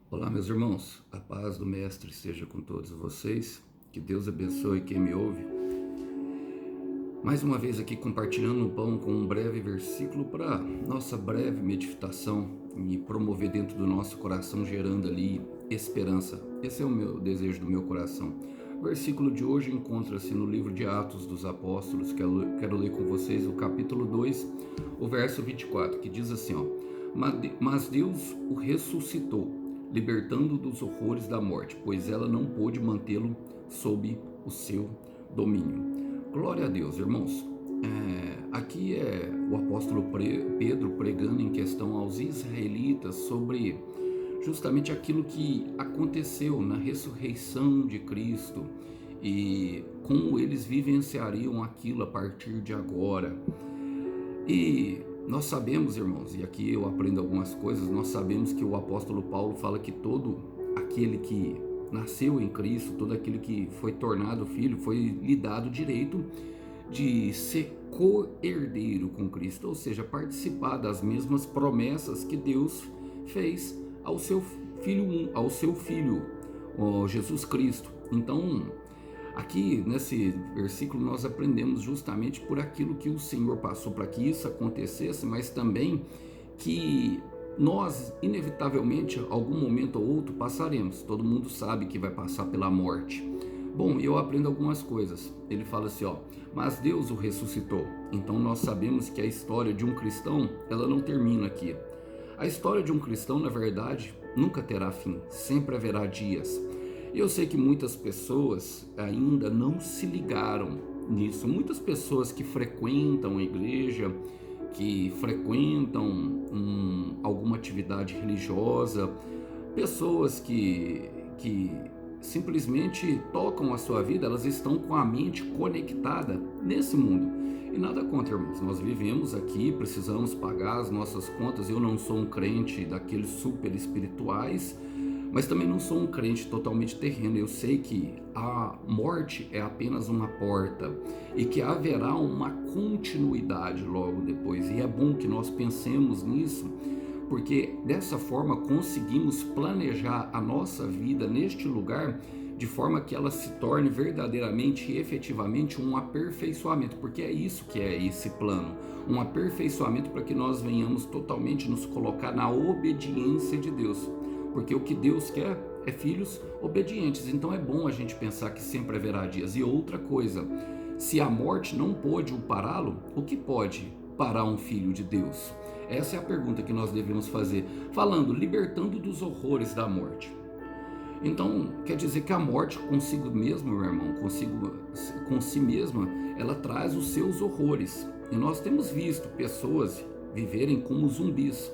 Olá, meus irmãos, a paz do Mestre esteja com todos vocês, que Deus abençoe quem me ouve. Mais uma vez aqui compartilhando o pão com um breve versículo para nossa breve meditação e promover dentro do nosso coração, gerando ali esperança. Esse é o meu desejo do meu coração. O versículo de hoje encontra-se no livro de Atos dos Apóstolos, que eu quero ler com vocês o capítulo 2, o verso 24, que diz assim, ó: Mas Deus o ressuscitou, libertando dos horrores da morte, pois ela não pôde mantê-lo sob o seu domínio. Glória a Deus, irmãos. Aqui é o apóstolo Pedro pregando em questão aos israelitas sobre justamente aquilo que aconteceu na ressurreição de Cristo e como eles vivenciariam aquilo a partir de agora. E nós sabemos, irmãos, e aqui eu aprendo algumas coisas, nós sabemos que o apóstolo Paulo fala que todo aquele que nasceu em Cristo, todo aquele que foi tornado filho, foi lhe dado o direito de ser co-herdeiro com Cristo, ou seja, participar das mesmas promessas que Deus fez ao seu filho, Jesus Cristo. Então, aqui nesse versículo nós aprendemos justamente por aquilo que o Senhor passou para que isso acontecesse, mas também que nós inevitavelmente algum momento ou outro passaremos. Todo mundo sabe que vai passar pela morte. Bom, eu aprendo algumas coisas. Ele fala assim, ó: mas Deus o ressuscitou. Então nós sabemos que a história de um cristão, ela não termina aqui. A história de um cristão, na verdade, nunca terá fim. Sempre haverá dias. E eu sei que muitas pessoas ainda não se ligaram nisso. Muitas pessoas que frequentam a igreja, que frequentam alguma atividade religiosa, pessoas que simplesmente tocam a sua vida, elas estão com a mente conectada nesse mundo. E nada contra, irmãos, nós vivemos aqui, precisamos pagar as nossas contas. Eu não sou um crente daqueles super espirituais, mas também não sou um crente totalmente terreno. Eu sei que a morte é apenas uma porta e que haverá uma continuidade logo depois. E é bom que nós pensemos nisso, porque dessa forma conseguimos planejar a nossa vida neste lugar de forma que ela se torne verdadeiramente e efetivamente um aperfeiçoamento, porque é isso que é esse plano, um aperfeiçoamento para que nós venhamos totalmente nos colocar na obediência de Deus, porque o que Deus quer é filhos obedientes. Então é bom a gente pensar que sempre haverá dias. E outra coisa, se a morte não pôde o pará-lo, o que pode parar um filho de Deus? Essa é a pergunta que nós devemos fazer, falando, libertando dos horrores da morte. Então, quer dizer que a morte consigo mesma, meu irmão, com si mesma, ela traz os seus horrores. E nós temos visto pessoas viverem como zumbis.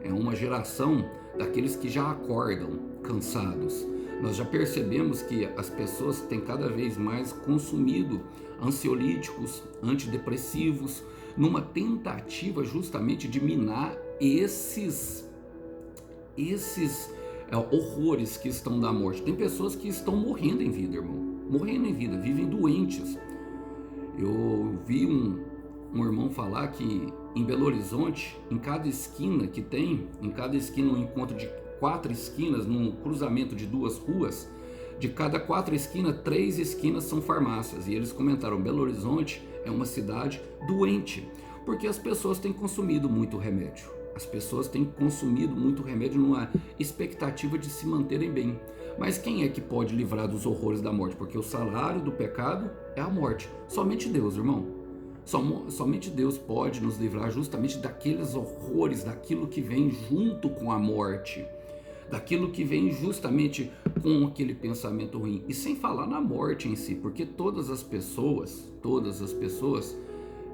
É uma geração daqueles que já acordam cansados. Nós já percebemos que as pessoas têm cada vez mais consumido ansiolíticos, antidepressivos, numa tentativa justamente de minar esses horrores que estão da morte. Tem pessoas que estão morrendo em vida, irmão, morrendo em vida, vivem doentes. Eu vi um irmão falar que em Belo Horizonte, em cada esquina um encontro de 4 esquinas, num cruzamento de 2 ruas, de cada 4 esquinas, 3 esquinas são farmácias. E eles comentaram, Belo Horizonte é uma cidade doente, porque as pessoas têm consumido muito remédio. As pessoas têm consumido muito remédio numa expectativa de se manterem bem. Mas quem é que pode livrar dos horrores da morte? Porque o salário do pecado é a morte. Somente Deus, irmão. Somente Deus pode nos livrar justamente daqueles horrores, daquilo que vem junto com a morte, daquilo que vem justamente com aquele pensamento ruim. E sem falar na morte em si, porque todas as pessoas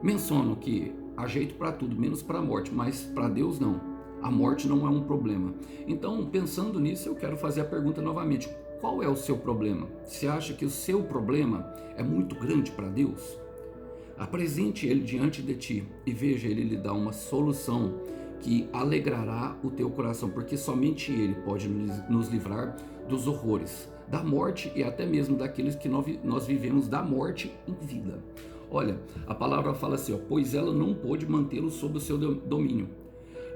mencionam que há jeito para tudo, menos para a morte, mas para Deus não. A morte não é um problema. Então, pensando nisso, eu quero fazer a pergunta novamente: qual é o seu problema? Você acha que o seu problema é muito grande para Deus? Apresente ele diante de ti e veja ele lhe dar uma solução que alegrará o teu coração, porque somente ele pode nos livrar dos horrores, da morte e até mesmo daqueles que nós vivemos da morte em vida. Olha, a palavra fala assim, ó, pois ela não pôde mantê-lo sob o seu domínio.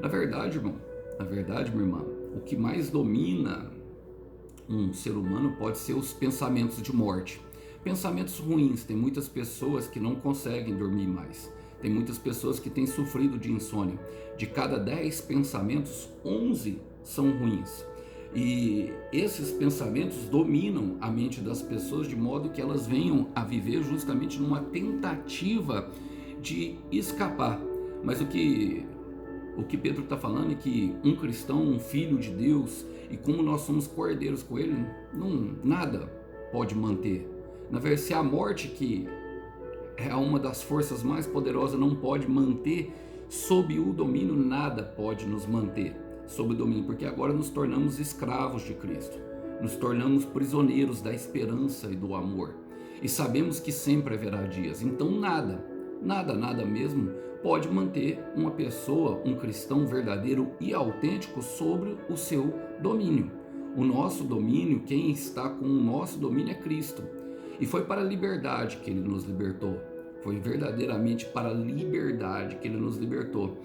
Na verdade, irmão, na verdade, minha irmã, o que mais domina um ser humano pode ser os pensamentos de morte. Pensamentos ruins, tem muitas pessoas que não conseguem dormir mais. Tem muitas pessoas que têm sofrido de insônia. De cada 10 pensamentos, 11 são ruins. E esses pensamentos dominam a mente das pessoas de modo que elas venham a viver justamente numa tentativa de escapar. Mas o que Pedro está falando é que um cristão, um filho de Deus, e como nós somos cordeiros com ele, nada pode manter. Na verdade, se a morte, que é uma das forças mais poderosas, não pode manter sob o domínio, nada pode nos manter sob o domínio, porque agora nos tornamos escravos de Cristo, nos tornamos prisioneiros da esperança e do amor, e sabemos que sempre haverá dias. Então nada mesmo pode manter uma pessoa, um cristão verdadeiro e autêntico sobre o seu domínio. O nosso domínio, quem está com o nosso domínio é Cristo. E foi para a liberdade que Ele nos libertou. Foi verdadeiramente para a liberdade que Ele nos libertou.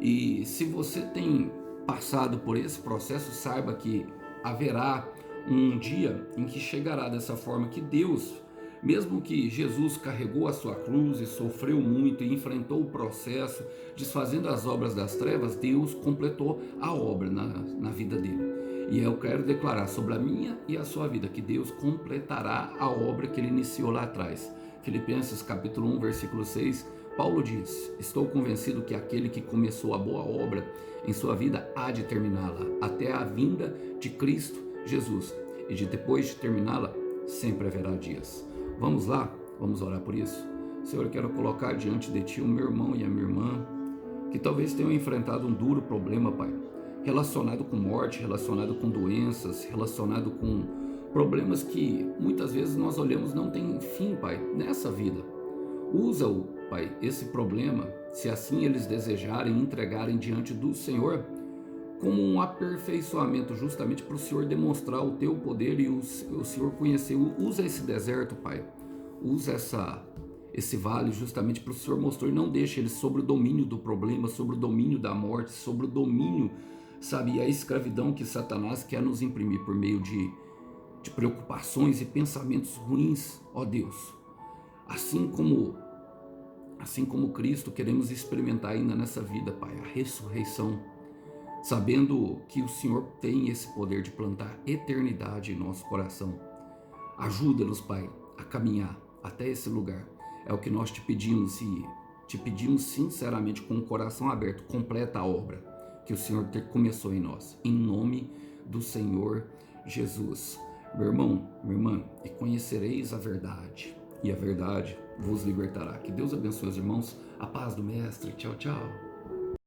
E se você tem passado por esse processo, saiba que haverá um dia em que chegará dessa forma que Deus, mesmo que Jesus carregou a sua cruz e sofreu muito e enfrentou o processo, desfazendo as obras das trevas, Deus completou a obra na vida dele. E eu quero declarar sobre a minha e a sua vida que Deus completará a obra que Ele iniciou lá atrás. Filipenses capítulo 1, versículo 6, Paulo diz: estou convencido que aquele que começou a boa obra em sua vida há de terminá-la, até a vinda de Cristo Jesus. E depois de terminá-la, sempre haverá dias. Vamos lá? Vamos orar por isso? Senhor, eu quero colocar diante de Ti o meu irmão e a minha irmã, que talvez tenham enfrentado um duro problema, Pai, relacionado com morte, relacionado com doenças, relacionado com problemas que muitas vezes nós olhamos não tem fim, Pai, nessa vida. Usa-o, Pai, esse problema, se assim eles desejarem, entregarem diante do Senhor, como um aperfeiçoamento, justamente para o Senhor demonstrar o Teu poder e o Senhor conhecer. Usa esse deserto, Pai, usa esse vale justamente para o Senhor mostrar, e não deixe eles sobre o domínio do problema, sobre o domínio da morte, sobre o domínio, sabe, a escravidão que Satanás quer nos imprimir por meio de preocupações e pensamentos ruins, ó Deus. Assim como Cristo, queremos experimentar ainda nessa vida, Pai, a ressurreição, sabendo que o Senhor tem esse poder de plantar eternidade em nosso coração. Ajuda-nos, Pai, a caminhar até esse lugar. É o que nós te pedimos, e te pedimos sinceramente com o coração aberto. Completa a obra que o Senhor começou em nós, em nome do Senhor Jesus. Meu irmão, minha irmã, e conhecereis a verdade, e a verdade vos libertará. Que Deus abençoe os irmãos. A paz do Mestre. Tchau, tchau.